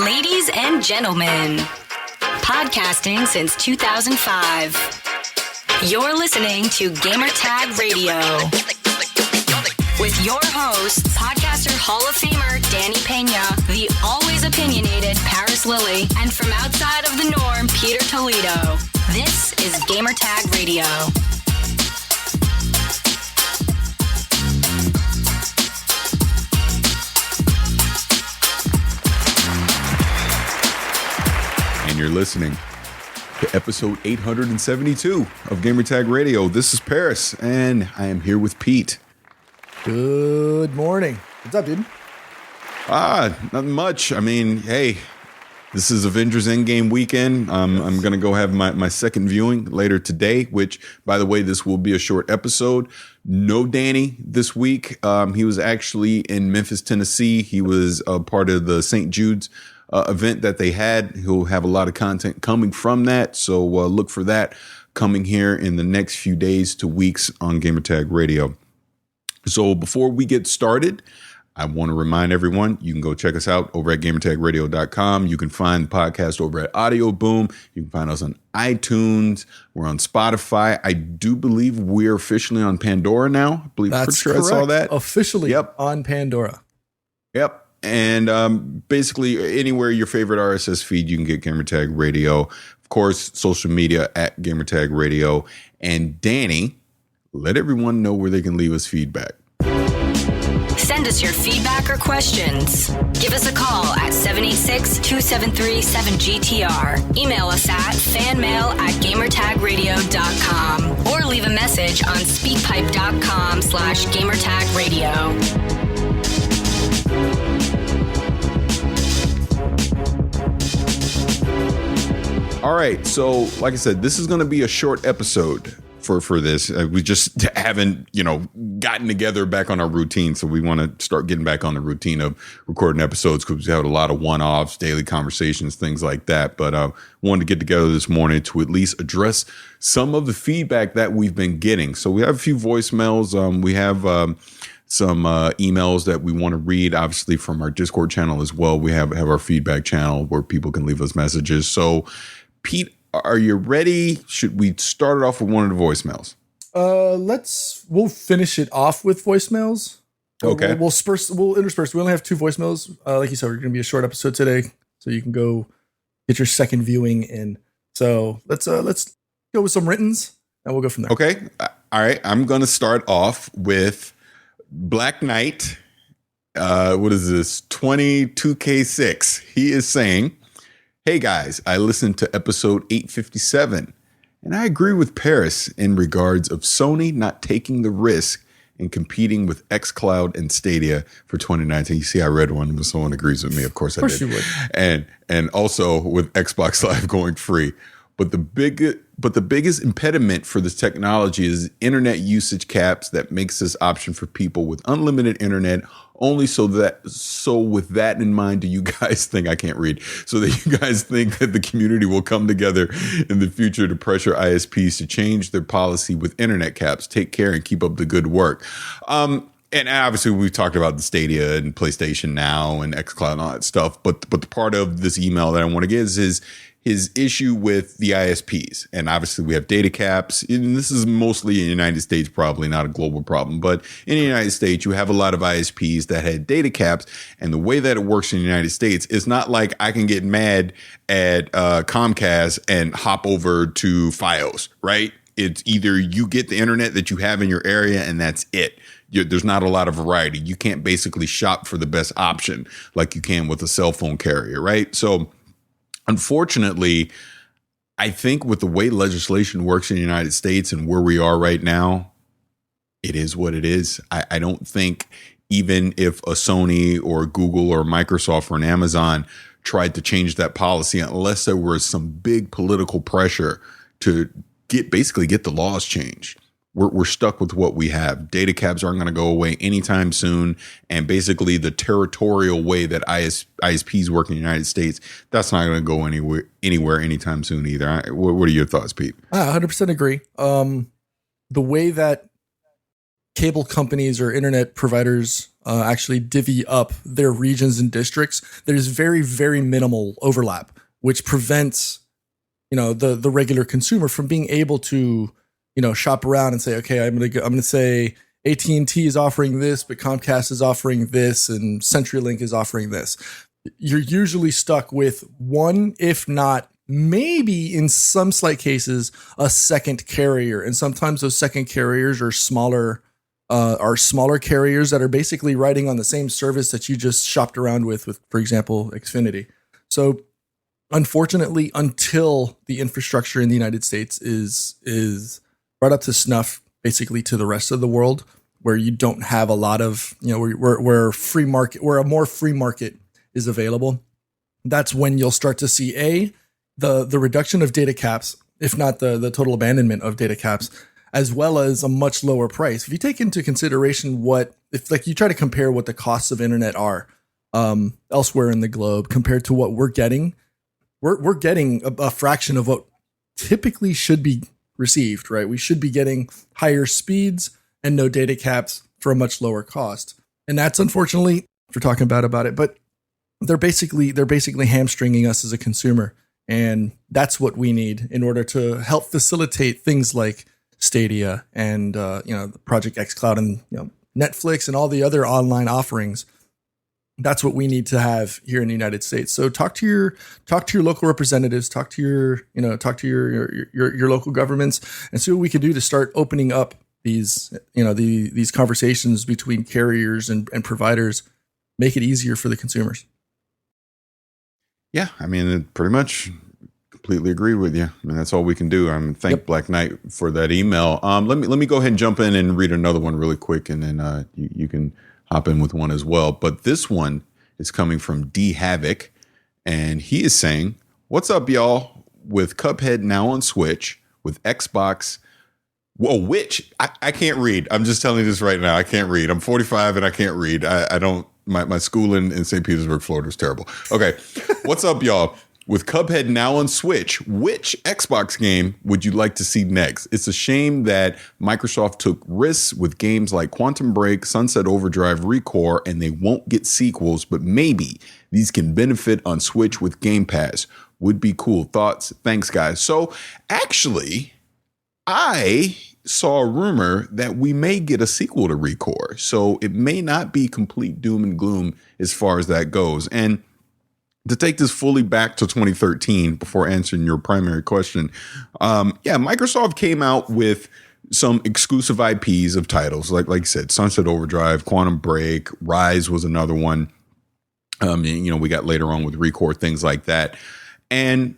Ladies and gentlemen, podcasting since 2005. You're listening to Gamertag Radio with your host, podcaster Hall of Famer Danny Pena, the always opinionated Paris Lilly, and from outside of the norm, Peter Toledo. This is Gamertag Radio. And you're listening to episode 872 of Gamertag Radio. This is Paris, and I am here with Pete. Good morning. What's up, dude? Not much. I mean, hey, this is Avengers Endgame weekend. I'm going to go have my second viewing later today, which, by the way, this will be a short episode. No Danny this week. He was actually in Memphis, Tennessee. He was a part of the St. Jude's event that they had. He'll have a lot of content coming from that. So look for that coming here in the next few days to weeks on Gamertag Radio. So before we get started, I want to remind everyone, you can go check us out over at gamertagradio.com. You can find the podcast over at Audio Boom. You can find us on iTunes. We're on Spotify. I do believe we're officially on Pandora now. I believe That's pretty sure correct. I saw that. Officially Yep. on Pandora. Yep. And basically anywhere your favorite RSS feed, you can get Gamertag Radio. Of course, social media at Gamertag Radio. And Danny, let everyone know where they can leave us feedback. Send us your feedback or questions. Give us a call at 786-273-7GTR. Email us at fanmail@gamertagradio.com or leave a message on speakpipe.com/gamertagradio. All right. So, like I said, this is going to be a short episode for this. We just haven't, gotten together back on our routine. So we want to start getting back on the routine of recording episodes because we have a lot of one-offs, daily conversations, things like that. But wanted to get together this morning to at least address some of the feedback that we've been getting. So we have a few voicemails. We have some emails that we want to read, obviously, from our Discord channel as well. We have our feedback channel where people can leave us messages. So, Pete, are you ready? Should we start it off with one of the voicemails? We'll finish it off with voicemails. Okay. We'll intersperse. We only have two voicemails. Like you said, we're going to be a short episode today, so you can go get your second viewing in. So let's go with some writtens, and we'll go from there. Okay. All right. I'm going to start off with Black Knight. What is this? 22K6. He is saying, "Hey guys, I listened to episode 857, and I agree with Paris in regards of Sony not taking the risk in competing with xCloud and Stadia for 2019. You see, I read one when someone agrees with me. Of course I did. You would. And also with Xbox Live going free. But the biggest impediment for this technology is internet usage caps that makes this option for people with unlimited internet only so with that in mind, do you guys think I can't read? So that you guys think that the community will come together in the future to pressure ISPs to change their policy with internet caps. Take care and keep up the good work." And obviously, we've talked about the Stadia and PlayStation Now and xCloud and all that stuff. But the part of this email that I want to get is his issue with the ISPs. And obviously, we have data caps. And this is mostly in the United States, probably not a global problem. But in the United States, you have a lot of ISPs that had data caps. And the way that it works in the United States is not like I can get mad at Comcast and hop over to Fios, right? It's either you get the internet that you have in your area and that's it. There's not a lot of variety. You can't basically shop for the best option like you can with a cell phone carrier, right? So unfortunately, I think with the way legislation works in the United States and where we are right now, it is what it is. I don't think even if a Sony or a Google or Microsoft or an Amazon tried to change that policy, unless there was some big political pressure to get the laws changed. We're stuck with what we have. Data caps aren't going to go away anytime soon. And basically the territorial way that ISPs work in the United States, that's not going to go anywhere anytime soon either. What are your thoughts, Pete? I 100% agree. The way that cable companies or internet providers actually divvy up their regions and districts, there's very, very minimal overlap, which prevents, the regular consumer from being able to, shop around and say, okay, I'm going to say AT&T is offering this, but Comcast is offering this, and CenturyLink is offering this. You're usually stuck with one, if not maybe in some slight cases, a second carrier. And sometimes those second carriers are smaller carriers that are basically riding on the same service that you just shopped around with, for example, Xfinity. So unfortunately, until the infrastructure in the United States is brought up to snuff, basically to the rest of the world, where you don't have a lot of, where a more free market is available, that's when you'll start to see the reduction of data caps, if not the total abandonment of data caps, as well as a much lower price. If you take into consideration if you try to compare what the costs of internet are elsewhere in the globe compared to what we're getting, we're getting a fraction of what typically should be received, right? We should be getting higher speeds and no data caps for a much lower cost. And that's unfortunately, if we're talking bad about it, but they're basically hamstringing us as a consumer. And that's what we need in order to help facilitate things like Stadia and Project xCloud and Netflix and all the other online offerings. That's what we need to have here in the United States. So talk to your local representatives, talk to your local governments, and see what we can do to start opening up these these conversations between carriers and providers. Make it easier for the consumers. Yeah, I mean, pretty much completely agree with you. I mean, that's all we can do. Thank Black Knight for that email. Let me go ahead and jump in and read another one really quick, and then you can hop in with one as well. But this one is coming from D Havoc, and he is saying, "What's up, y'all? With Cuphead now on Switch, with Xbox." Whoa, which I can't read. I'm just telling you this right now. I can't read. I'm 45 and I can't read. I don't. My school in St. Petersburg, Florida was terrible. Okay. What's up, y'all? With Cuphead now on Switch, which Xbox game would you like to see next? It's a shame that Microsoft took risks with games like Quantum Break, Sunset Overdrive, ReCore, and they won't get sequels, but maybe these can benefit on Switch with Game Pass. Would be cool. Thoughts? Thanks, guys. So actually, I saw a rumor that we may get a sequel to ReCore. So it may not be complete doom and gloom as far as that goes. And to take this fully back to 2013, before answering your primary question, Microsoft came out with some exclusive IPs of titles, like you said, Sunset Overdrive, Quantum Break, Rise was another one. We got later on with ReCore, things like that. And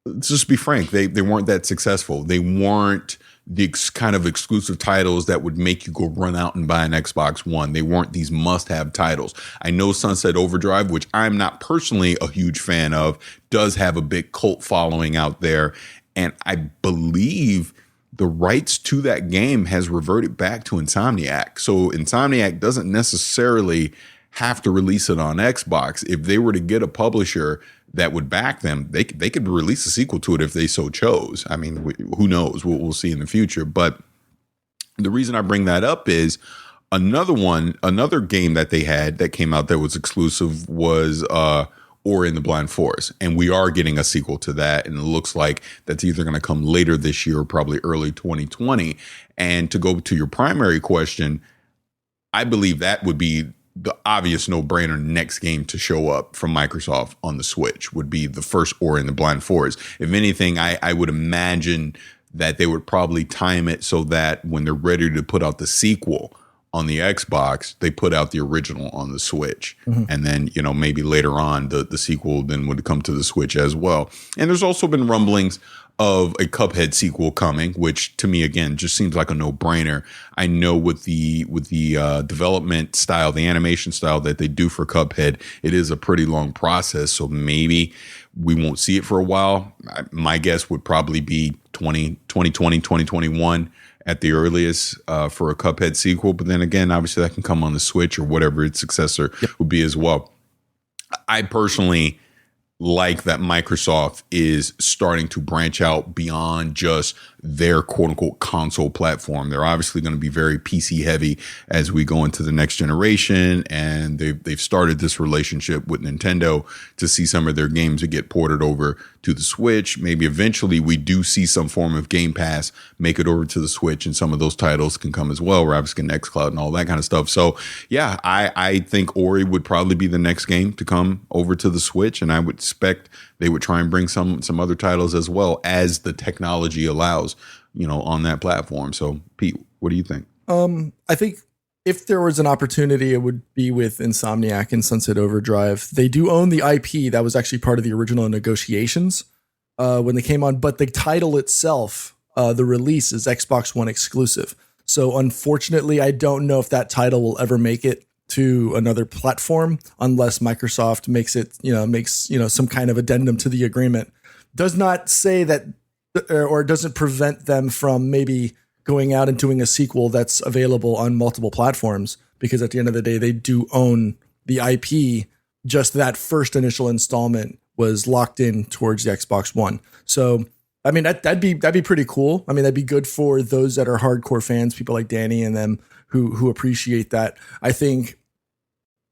let's just be frank, they weren't that successful. They weren't the kind of exclusive titles that would make you go run out and buy an Xbox One. They weren't these must-have titles. I know Sunset Overdrive, which I'm not personally a huge fan of, does have a big cult following out there. And I believe the rights to that game has reverted back to Insomniac. So Insomniac doesn't necessarily have to release it on Xbox. If they were to get a publisher that would back them, they could release a sequel to it if they so chose. I mean, who knows? We'll see in the future. But the reason I bring that up is another game that they had that came out that was exclusive was Ori and the Blind Forest. And we are getting a sequel to that. And it looks like that's either going to come later this year or probably early 2020. And to go to your primary question, I believe that would be the obvious no-brainer next game to show up from Microsoft on the Switch would be the first Ori and the Blind Forest. If anything, I would imagine that they would probably time it so that when they're ready to put out the sequel on the Xbox, they put out the original on the Switch. Mm-hmm. And then, maybe later on the sequel then would come to the Switch as well. And there's also been rumblings of a Cuphead sequel coming, which to me, again, just seems like a no-brainer. I know with the development style, the animation style that they do for Cuphead, it is a pretty long process. So maybe we won't see it for a while. My guess would probably be 2020, 2021 at the earliest for a Cuphead sequel. But then again, obviously that can come on the Switch or whatever its successor would be as well. I personally like that Microsoft is starting to branch out beyond just their quote unquote console platform. They're obviously going to be very PC heavy as we go into the next generation. And they've started this relationship with Nintendo to see some of their games to get ported over to the Switch. Maybe eventually we do see some form of Game Pass make it over to the Switch, and some of those titles can come as well. We're obviously getting xCloud and all that kind of stuff. So yeah, I think Ori would probably be the next game to come over to the Switch, and I would expect they would try and bring some other titles as well as the technology allows, on that platform. So Pete, what do you think? I think if there was an opportunity, it would be with Insomniac and Sunset Overdrive. They do own the IP. That was actually part of the original negotiations when they came on, but the title itself, the release, is Xbox One exclusive. So unfortunately, I don't know if that title will ever make it to another platform unless Microsoft makes some kind of addendum to the agreement. Does not say that, or doesn't prevent them from maybe going out and doing a sequel that's available on multiple platforms, because at the end of the day, they do own the IP. Just that first initial installment was locked in towards the Xbox One. So, I mean, that'd be pretty cool. I mean, that'd be good for those that are hardcore fans, people like Danny and them who appreciate that.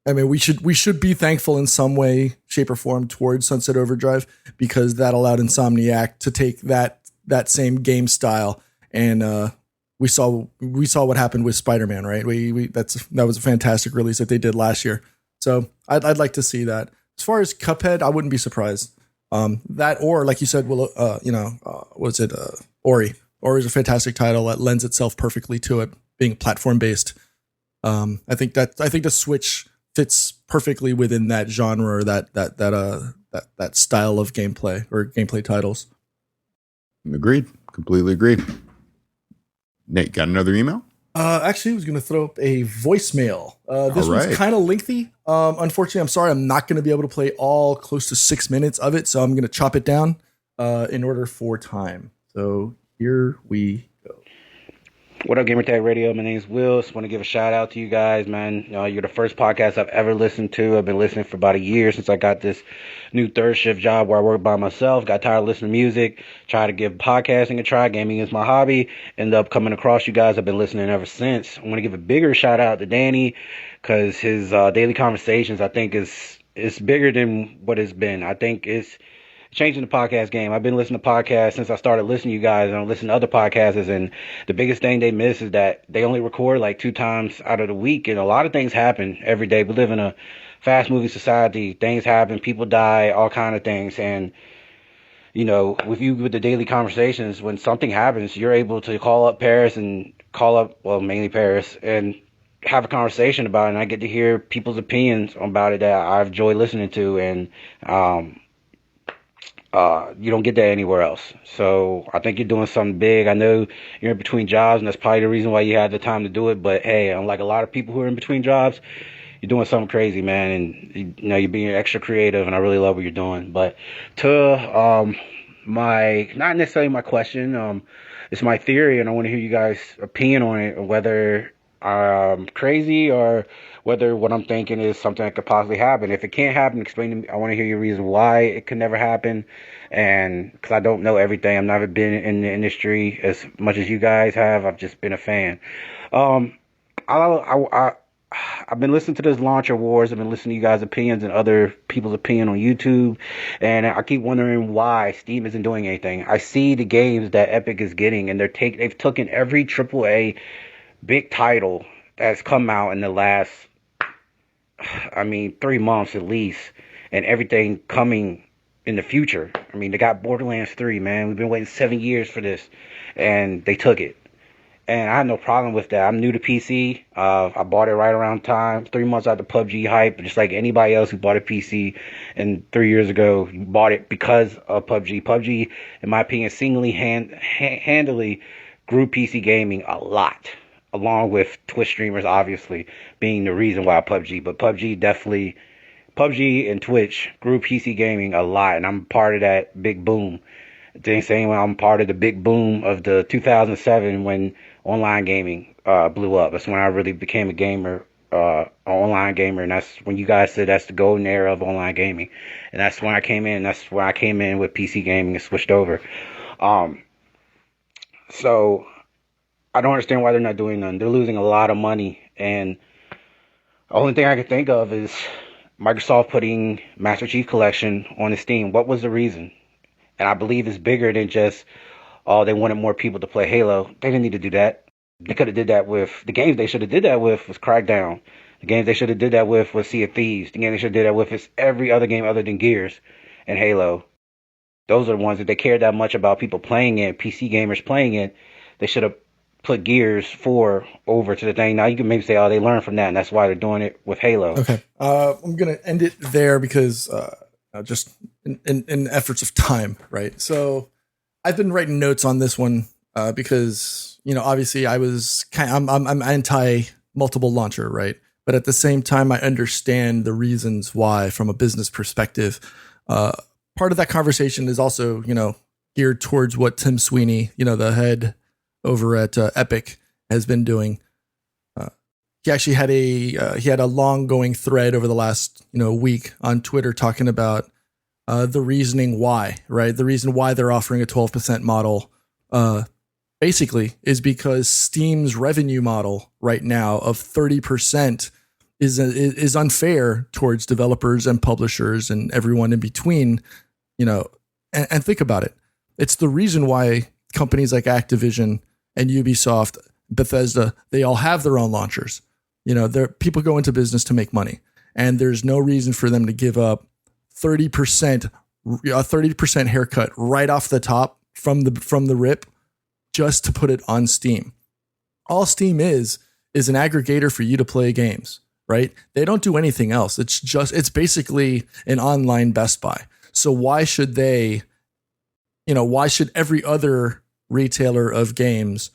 We should be thankful in some way, shape, or form towards Sunset Overdrive, because that allowed Insomniac to take that same game style, and we saw what happened with Spider-Man, right? That was a fantastic release that they did last year. So I'd like to see that. As far as Cuphead, I wouldn't be surprised. That, or like you said, Ori? Ori is a fantastic title that lends itself perfectly to it being platform based. I think the Switch fits perfectly within that genre, or that style of gameplay or gameplay titles. Agreed. Completely agreed. Nate, got another email? Actually, I was going to throw up a voicemail. This one's kind of lengthy. Unfortunately, I'm sorry, I'm not going to be able to play all close to 6 minutes of it, so I'm going to chop it down in order for time. So here we go. What up, Gamertag Radio? My name is Will. Just want to give a shout out to you guys, man. You're the first podcast I've ever listened to. I've been listening for about a year since I got this new third shift job where I work by myself. Got tired of listening to music. Tried to give podcasting a try. Gaming is my hobby. Ended up coming across you guys. I've been listening ever since. I want to give a bigger shout out to Danny, because his daily conversations, I think, is bigger than what it's been. I think it's changing the podcast game. I've been listening to podcasts since I started listening to you guys, and I listen to other podcasters, and the biggest thing they miss is that they only record like 2 times out of the week, and a lot of things happen every day. We live in a fast-moving society. Things happen, people die, all kind of things, and with the daily conversations, when something happens, you're able to call up Paris and mainly Paris, and have a conversation about it, and I get to hear people's opinions about it that I've enjoyed listening to, and you don't get that anywhere else. So I think you're doing something big. I know you're in between jobs, and that's probably the reason why you had the time to do it. But hey, unlike a lot of people who are in between jobs, you're doing something crazy, man. And you're being extra creative, and I really love what you're doing. But to not necessarily my question, it's my theory, and I want to hear you guys' opinion on it, whether I'm crazy or whether what I'm thinking is something that could possibly happen. If it can't happen, explain to me. I want to hear your reason why it could never happen. And because I don't know everything, I've never been in the industry as much as you guys have. I've just been a fan. I've been listening to this Launcher Wars. I've been listening to you guys' opinions and other people's opinion on YouTube. And I keep wondering why Steam isn't doing anything. I see the games that Epic is getting, and they've taken every AAA big title that's come out in the last 3 months at least, and everything coming in the future. They got Borderlands 3, man. We've been waiting 7 years for this, and they took it. And I had no problem with that. I'm new to PC. I bought it right around time, 3 months after PUBG hype, just like anybody else who bought a PC and 3 years ago bought it because of PUBG. PUBG, in my opinion, handily grew PC gaming a lot, along with Twitch streamers, obviously, being the reason why PUBG. But PUBG and Twitch grew PC gaming a lot, and I'm part of that big boom. The same way I'm part of the big boom of the 2007 when online gaming blew up. That's when I really became a gamer, an online gamer, and that's when you guys said that's the golden era of online gaming. And that's when I came in. That's where I came in with PC gaming and switched over. So I don't understand why they're not doing none. They're losing a lot of money, and the only thing I can think of is Microsoft putting Master Chief Collection on the Steam. What was the reason? And I believe it's bigger than just, oh, they wanted more people to play Halo. They didn't need to do that. They could have did that with the games. They should have did that with was Crackdown. The games they should have did that with was Sea of Thieves. The game they should have did that with is every other game other than Gears and Halo. Those are the ones that they cared that much about people playing it, PC gamers playing it. They should have put Gears 4 over to the thing. Now you can maybe say, oh, they learned from that, and that's why they're doing it with Halo. Okay. I'm going to end it there because just in efforts of time, right? So I've been writing notes on this one because, obviously I was I'm anti multiple launcher, right? But at the same time, I understand the reasons why from a business perspective. Part of that conversation is also, geared towards what Tim Sweeney, the head over at Epic, has been doing. He actually had a long going thread over the last week on Twitter talking about the reasoning why, right? The reason why they're offering a 12% model basically is because Steam's revenue model right now of 30% is unfair towards developers and publishers and everyone in between, and think about it. It's the reason why companies like Activision and Ubisoft, Bethesda, they all have their own launchers. People go into business to make money, and there's no reason for them to give up 30% haircut right off the top from the rip just to put it on Steam. All Steam is an aggregator for you to play games, right? They don't do anything else. It's basically an online Best Buy. So why should every other retailer of games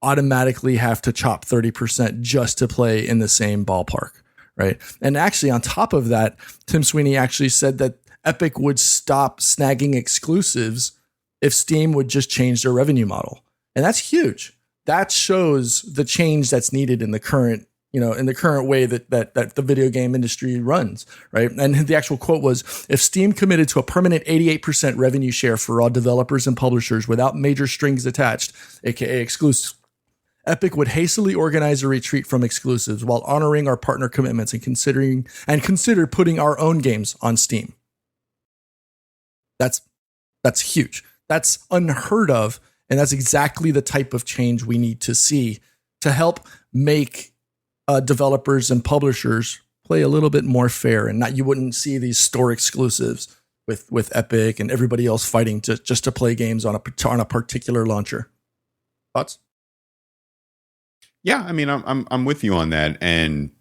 automatically have to chop 30% just to play in the same ballpark, right? And actually, on top of that, Tim Sweeney actually said that Epic would stop snagging exclusives if Steam would just change their revenue model. And that's huge. That shows the change that's needed in the current way that the video game industry runs, right? And the actual quote was, if Steam committed to a permanent 88% revenue share for all developers and publishers without major strings attached, aka exclusives, Epic would hastily organize a retreat from exclusives while honoring our partner commitments and consider putting our own games on Steam. That's huge. That's unheard of. And that's exactly the type of change we need to see to help make developers and publishers play a little bit more fair, and you wouldn't see these store exclusives with Epic and everybody else fighting just to play games on a particular launcher. Thoughts? Yeah, I mean, I'm with you on that. And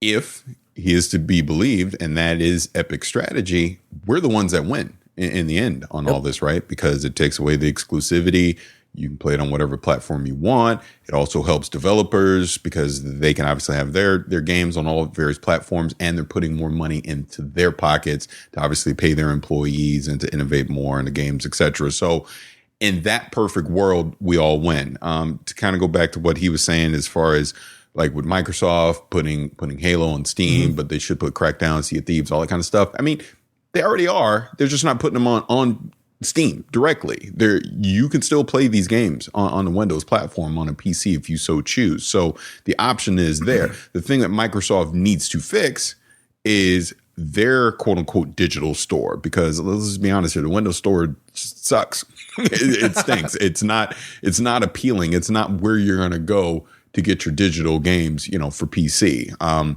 if he is to be believed, and that is Epic's strategy, we're the ones that win in the end on all this, right? Because it takes away the exclusivity. You can play it on whatever platform you want. It also helps developers because they can obviously have their games on all various platforms, and they're putting more money into their pockets to obviously pay their employees and to innovate more in the games, etc. So in that perfect world, we all win. To kind of go back to what he was saying as far as like with Microsoft putting Halo on Steam, but they should put Crackdown, Sea of Thieves, all that kind of stuff. I mean, they already are. They're just not putting them on Steam directly. You can still play these games on the Windows platform on a PC if you so choose. So the option is there. The thing that Microsoft needs to fix is their quote unquote digital store, because let's just be honest here, the Windows store sucks. It stinks. It's not appealing. It's not where you're going to go to get your digital games, for PC.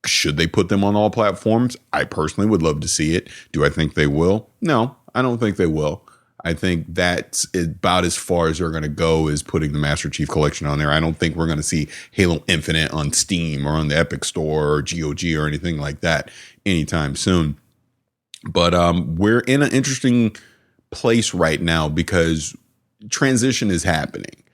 Should they put them on all platforms? I personally would love to see it. Do I think they will? No, I don't think they will. I think that's about as far as they're going to go, is putting the Master Chief Collection on there. I don't think we're going to see Halo Infinite on Steam or on the Epic Store or GOG or anything like that anytime soon. But we're in an interesting place right now because transition is happening.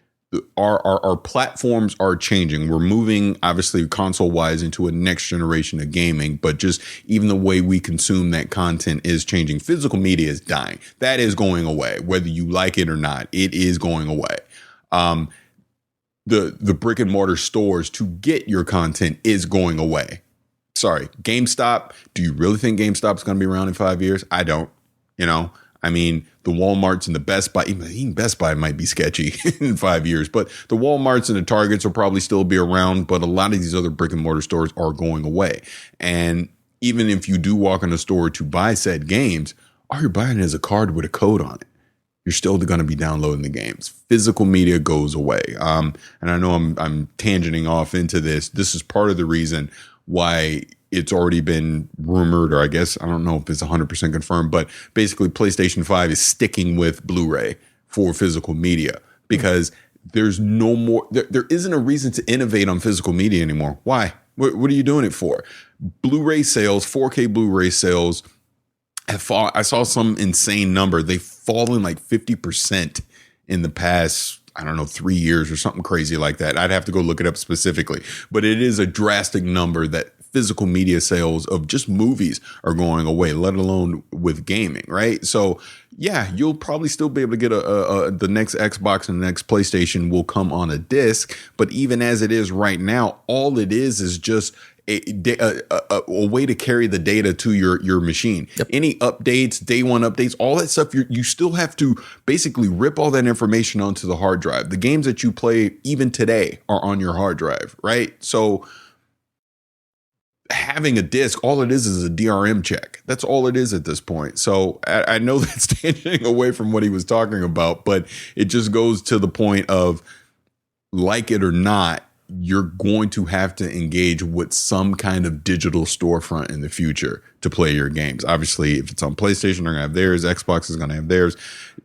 Our platforms are changing. We're moving, obviously, console-wise into a next generation of gaming, but just even the way we consume that content is changing. Physical media is dying. That is going away. Whether you like it or not, it is going away. The brick and mortar stores to get your content is going away. Sorry, GameStop. Do you really think GameStop is going to be around in 5 years? I don't. I mean, the Walmarts and the Best Buy, even Best Buy might be sketchy in 5 years, but the Walmarts and the Targets will probably still be around. But a lot of these other brick and mortar stores are going away. And even if you do walk in a store to buy said games, all you're buying is a card with a code on it. You're still going to be downloading the games. Physical media goes away. And I know I'm tangenting off into this. This is part of the reason why it's already been rumored, or I guess, I don't know if it's 100% confirmed, but basically PlayStation 5 is sticking with Blu-ray for physical media because there's no more, there isn't a reason to innovate on physical media anymore. Why? What are you doing it for? Blu-ray sales, 4K Blu-ray sales have fallen. I saw some insane number. They've fallen like 50% in the past, I don't know, 3 years or something crazy like that. I'd have to go look it up specifically, but it is a drastic number that physical media sales of just movies are going away, let alone with gaming, right? So yeah, you'll probably still be able to get the next Xbox and the next PlayStation will come on a disc, but even as it is right now, all it is just a way to carry the data to your machine. Yep. Any updates, day one updates, all that stuff, you still have to basically rip all that information onto the hard drive. The games that you play even today are on your hard drive, right? So having a disc, all it is a DRM check. That's all it is at this point. So I know that's tangent away from what he was talking about, but it just goes to the point of, like it or not, you're going to have to engage with some kind of digital storefront in the future to play your games. Obviously, if it's on PlayStation, they're going to have theirs. Xbox is going to have theirs.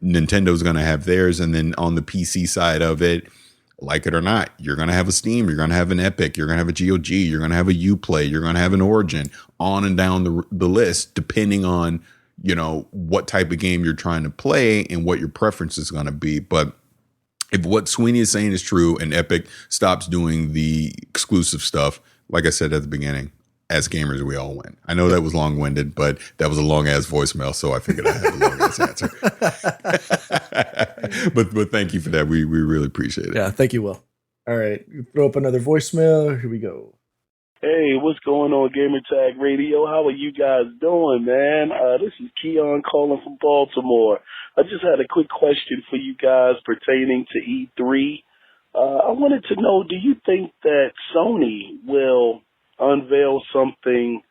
Nintendo's going to have theirs. And then on the PC side of it, like it or not, you're going to have a Steam, you're going to have an Epic, you're going to have a GOG, you're going to have a Uplay, you're going to have an Origin, on and down the list, depending on, you know, what type of game you're trying to play and what your preference is going to be. But if what Sweeney is saying is true and Epic stops doing the exclusive stuff, like I said at the beginning, as gamers, we all win. I know that was long-winded, but that was a long-ass voicemail, so I figured I had a long-ass answer. but thank you for that. We really appreciate it. Yeah, thank you, Will. All right, throw up another voicemail. Here we go. Hey, what's going on, Gamertag Radio? How are you guys doing, man? This is Keon calling from Baltimore. I just had a quick question for you guys pertaining to E3. I wanted to know, do you think that Sony will unveil something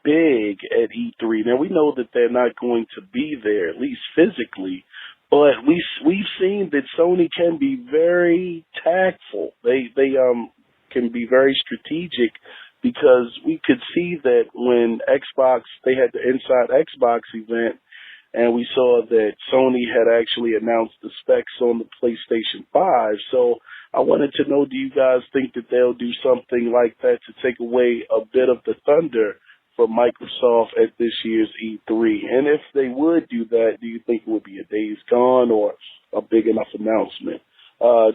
big at E3? Now, we know that they're not going to be there, at least physically, but we've seen that Sony can be very tactful. They can be very strategic, because we could see that when Xbox, they had the Inside Xbox event, and we saw that Sony had actually announced the specs on the PlayStation 5. So I wanted to know, do you guys think that they'll do something like that to take away a bit of the thunder from Microsoft at this year's E3? And if they would do that, do you think it would be a Days Gone or a big enough announcement?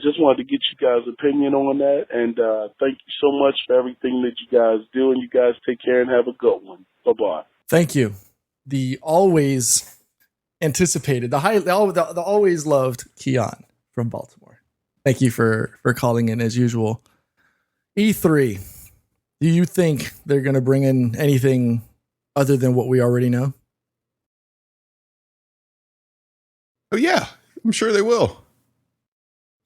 Just wanted to get you guys' opinion on that, and thank you so much for everything that you guys do, and you guys take care and have a good one. Bye-bye. Thank you. The always anticipated, the always loved Keon from Baltimore. Thank you for calling in as usual. E3, do you think they're going to bring in anything other than what we already know? Oh, yeah, I'm sure they will.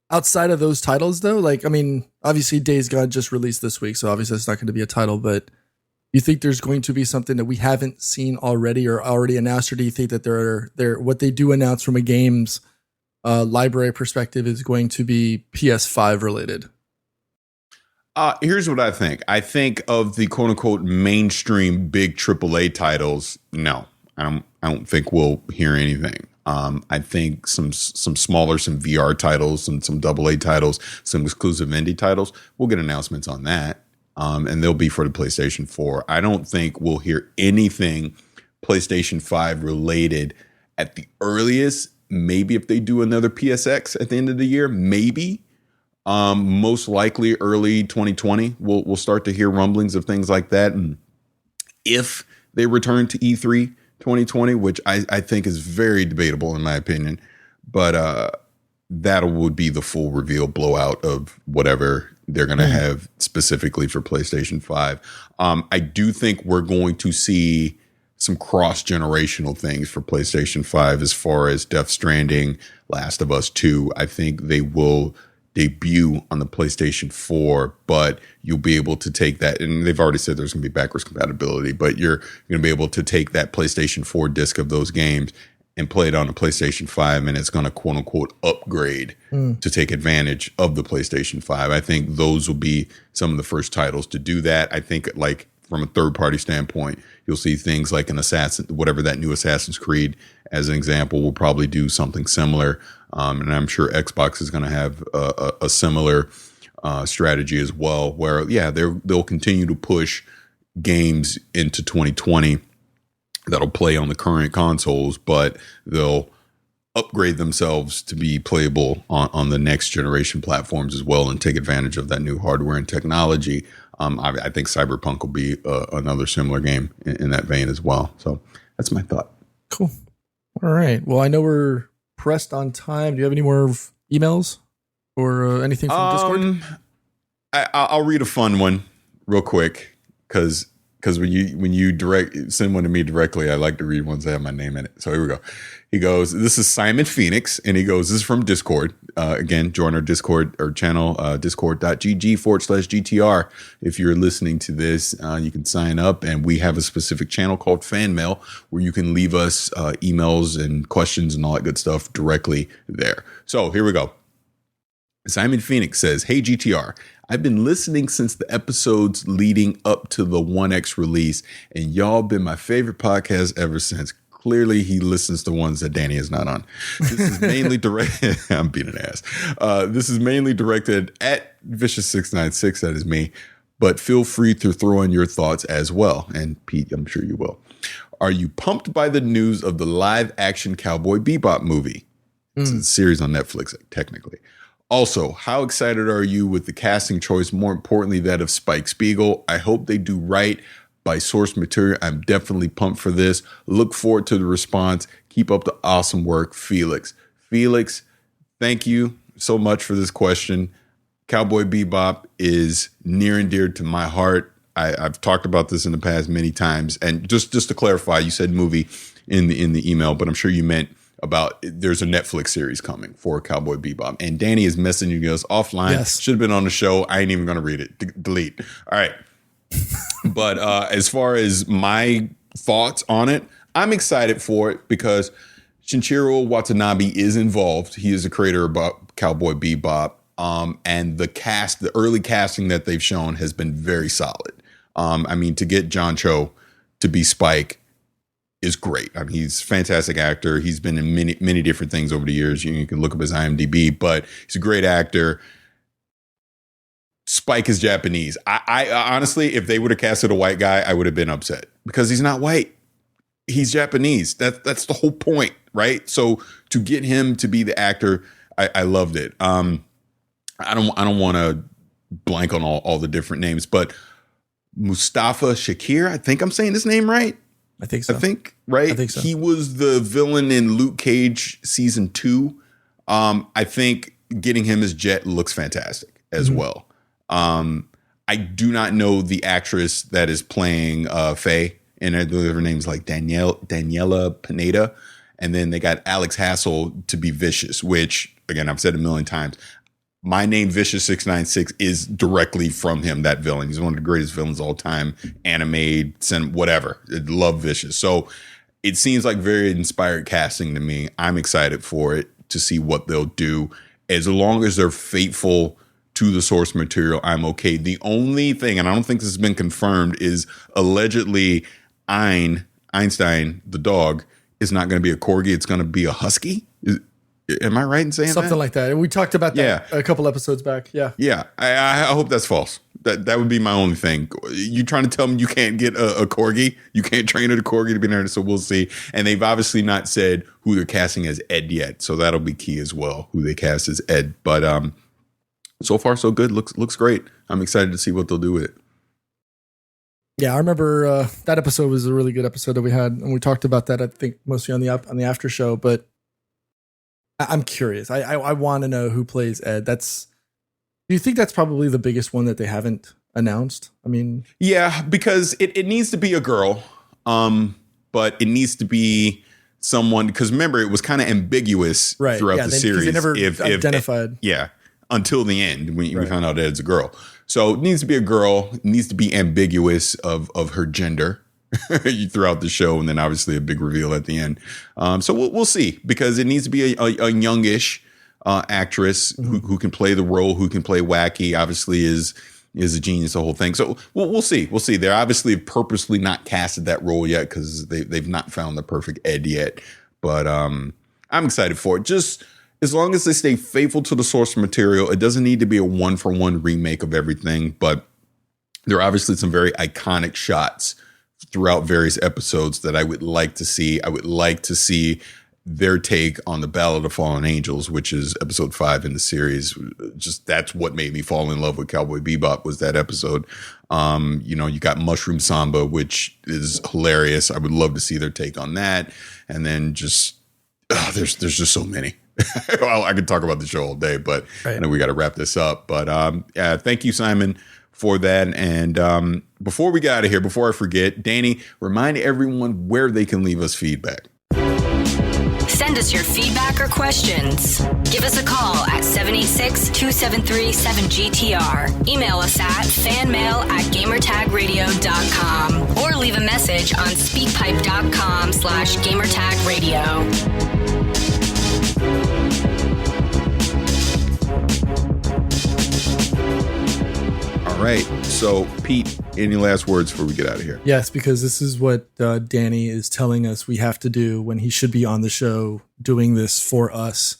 Outside of those titles, though, like, I mean, obviously Days Gone just released this week, so obviously it's not going to be a title, but you think there's going to be something that we haven't seen already or already announced, or do you think that they're what they do announce from a game's library perspective is going to be PS5 related? Here's what I think. I think of the quote unquote mainstream big AAA titles. No, I don't think we'll hear anything. I think some smaller, some VR titles, some AA titles, some exclusive indie titles. We'll get announcements on that. And they'll be for the PlayStation 4. I don't think we'll hear anything PlayStation 5 related at the earliest. Maybe if they do another PSX at the end of the year, maybe. Most likely early 2020, we'll start to hear rumblings of things like that. And if they return to E3 2020, which I think is very debatable in my opinion, but that would be the full reveal blowout of whatever they're going to have specifically for PlayStation 5. I do think we're going to see some cross-generational things for PlayStation 5 as far as Death Stranding, Last of Us 2. I think they will debut on the PlayStation 4, but you'll be able to take that, and they've already said there's going to be backwards compatibility, but you're going to be able to take that PlayStation 4 disc of those games and play it on a PlayStation 5, and it's going to quote unquote upgrade to take advantage of the PlayStation 5. I think those will be some of the first titles to do that. I think like from a third party standpoint, you'll see things like an whatever that new Assassin's Creed as an example will probably do something similar. And I'm sure Xbox is going to have a similar strategy as well, where they'll continue to push games into 2020 that'll play on the current consoles, but they'll upgrade themselves to be playable on the next generation platforms as well and take advantage of that new hardware and technology. I think Cyberpunk will be another similar game in that vein as well. So that's my thought. Cool. All right. Well, I know we're pressed on time. Do you have any more emails or anything from Discord? I'll read a fun one real quick because when you send one to me directly, I like to read ones that have my name in it. So here we go. He goes, this is Simon Phoenix, and he goes, this is from Discord. Again, join our Discord or channel, discord.gg/GTR. If you're listening to this, you can sign up, and we have a specific channel called Fan Mail where you can leave us emails and questions and all that good stuff directly there. So here we go. Simon Phoenix says, hey, GTR, I've been listening since the episodes leading up to the 1X release, and y'all been my favorite podcast ever since. Clearly, he listens to ones that Danny is not on. This is mainly directed. I'm being an ass. This is mainly directed at Vicious696. That is me. But feel free to throw in your thoughts as well. And Pete, I'm sure you will. Are you pumped by the news of the live action Cowboy Bebop movie? It's a series on Netflix, technically. Also, how excited are you with the casting choice? More importantly, that of Spike Spiegel. I hope they do right by source material. I'm definitely pumped for this. Look forward to the response. Keep up the awesome work, Felix. Felix, thank you so much for this question. Cowboy Bebop is near and dear to my heart. I've talked about this in the past many times. And just to clarify, you said movie in the email, but I'm sure you meant about there's a Netflix series coming for Cowboy Bebop. And Danny is messaging us offline. Yes. Should have been on the show. I ain't even going to read it. Delete. All right. But as far as my thoughts on it, I'm excited for it because Shinichiro Watanabe is involved. He is the creator of Cowboy Bebop. And the early casting that they've shown has been very solid. I mean, to get John Cho to be Spike is great. I mean, he's a fantastic actor. He's been in many different things over the years. You can look up his IMDb, but he's a great actor. Spike is Japanese. I honestly, if they would have casted a white guy, I would have been upset because he's not white. He's Japanese. That's the whole point, right? So to get him to be the actor, I loved it. I don't want to blank on all the different names, but Mustafa Shakir, I think I'm saying his name right. I think so. Right? I think so. He was the villain in Luke Cage season 2. I think getting him as Jet looks fantastic as well. I do not know the actress that is playing Faye, and her name's like Daniela Pineda. And then they got Alex Hassel to be Vicious, which, again, I've said a million times. My name, Vicious696, is directly from him, that villain. He's one of the greatest villains of all time, anime, whatever. I love Vicious. So it seems like very inspired casting to me. I'm excited for it to see what they'll do. As long as they're faithful to the source material, I'm okay. The only thing, and I don't think this has been confirmed, is allegedly Einstein, the dog, is not going to be a corgi. It's going to be a husky. Am I right in saying something that? like that? We talked about that a couple episodes back. Yeah. Yeah. I hope that's false. That would be my only thing. You trying to tell me you can't get a corgi? You can't train a corgi to be there. So we'll see. And they've obviously not said who they're casting as Ed yet. So that'll be key as well, who they cast as Ed. But so far so good. Looks great. I'm excited to see what they'll do with it. Yeah, I remember that episode was a really good episode that we had, and we talked about that, I think, mostly on the after show. But I'm curious. I want to know who plays Ed. Do you think that's probably the biggest one that they haven't announced? I mean, yeah, because it needs to be a girl. but it needs to be someone, because remember, it was kind of ambiguous throughout the series. They never identified. Until the end when we found out that it's a girl. So it needs to be a girl. It needs to be ambiguous of her gender throughout the show, and then obviously a big reveal at the end. So we'll see, because it needs to be a youngish actress who can play the role, who can play wacky. Obviously is a genius, the whole thing. So we'll see. We'll see. They're obviously purposely not casted that role yet because they've not found the perfect Ed yet. But I'm excited for it. Just as long as they stay faithful to the source material, it doesn't need to be a 1-for-1 remake of everything. But there are obviously some very iconic shots throughout various episodes that I would like to see. I would like to see their take on the Ballad of Fallen Angels, which is episode 5 in the series. Just that's what made me fall in love with Cowboy Bebop, was that episode. You got Mushroom Samba, which is hilarious. I would love to see their take on that. And then there's just so many. Well, I could talk about the show all day, but I know we got to wrap this up. But thank you, Simon, for that. And before we get out of here, before I forget, Danny, remind everyone where they can leave us feedback. Send us your feedback or questions. Give us a call at 786-273-7GTR. Email us at fanmail@gamertagradio.com or leave a message on speakpipe.com/gamertagradio. All right. So, Pete, any last words before we get out of here? Yes, because this is what Danny is telling us we have to do when he should be on the show doing this for us.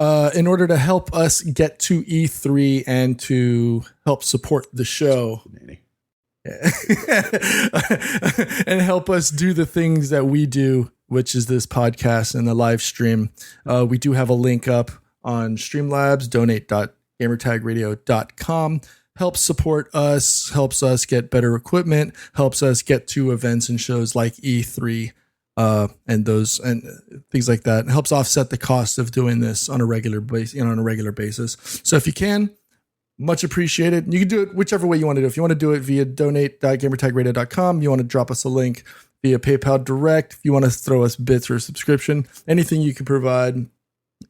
In order to help us get to E3 and to help support the show. Danny. And help us do the things that we do, which is this podcast and the live stream. We do have a link up on Streamlabs, donate.gamertagradio.com. Helps support us, helps us get better equipment, helps us get to events and shows like E3 and those and things like that. It helps offset the cost of doing this on a regular basis. So if you can, much appreciated. You can do it whichever way you want to do it. If you want to do it via donate.gamertagradio.com, you want to drop us a link via PayPal Direct, if you want to throw us bits or a subscription, anything you can provide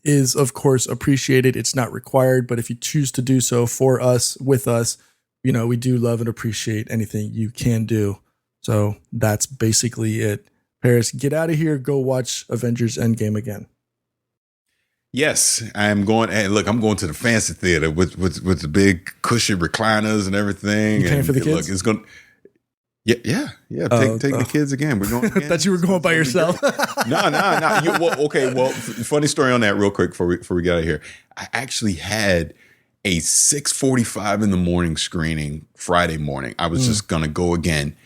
is of course appreciated. It's not required, but if you choose to do so for us, with us, we do love and appreciate anything you can do. So that's basically it. Paris, get out of here. Go watch Avengers Endgame again. Yes, I'm going. Hey, look, I'm going to the fancy theater with the big cushy recliners and everything. You paying for the kids? Look, it's going. Yeah. Take the kids again. We're going. Again. I thought you were going by yourself. No. Well, funny story on that, real quick, before we get out of here. I actually had a 6:45 in the morning screening Friday morning. I was just gonna go again,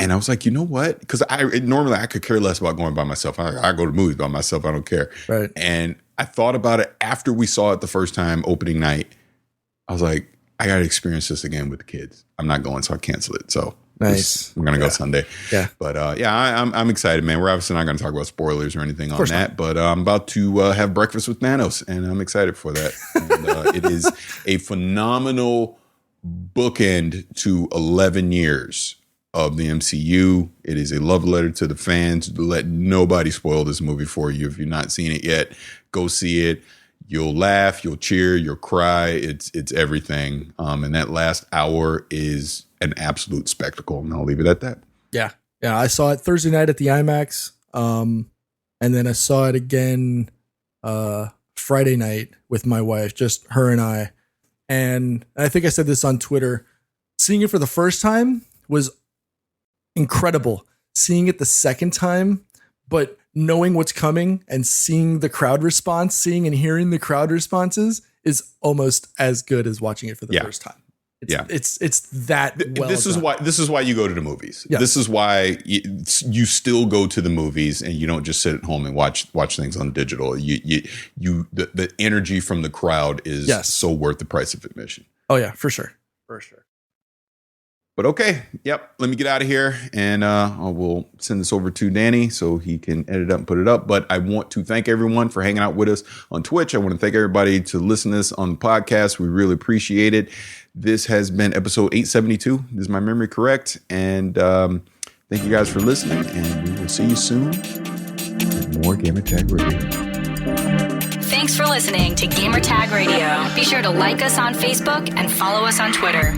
and I was like, you know what? Because normally I could care less about going by myself. I go to movies by myself. I don't care. Right. And I thought about it after we saw it the first time, opening night. I was like, I got to experience this again with the kids. I'm not going, so I cancel it. So. Nice. We're gonna go Sunday. Yeah, but I'm excited, man. We're obviously not going to talk about spoilers or anything on that, but I'm about to have breakfast with Thanos, and I'm excited for that. And, it is a phenomenal bookend to 11 years of the MCU. It is a love letter to the fans. Let nobody spoil this movie for you. If you've not seen it yet, go see it. You'll laugh, you'll cheer, you'll cry. It's everything. And that last hour is an absolute spectacle, and I'll leave it at that. Yeah. I saw it Thursday night at the IMAX, and then I saw it again Friday night with my wife, just her and I. And I think I said this on Twitter. Seeing it for the first time was incredible. Seeing it the second time, but knowing what's coming and seeing the crowd response, seeing and hearing the crowd responses is almost as good as watching it for the first time. It's that well this is done. This is why you go to the movies. Yes. This is why you still go to the movies and you don't just sit at home and watch things on digital. The energy from the crowd is so worth the price of admission. Oh yeah, for sure. But okay, let me get out of here, and we'll send this over to Danny so he can edit it up and put it up. But I want to thank everyone for hanging out with us on Twitch. I want to thank everybody to listen to this on the podcast. We really appreciate it. This has been episode 872. Is my memory correct? And Thank you guys for listening, and we will see you soon with more Gamertag Radio. Thanks for listening to Gamertag Radio. Be sure to like us on Facebook and follow us on Twitter.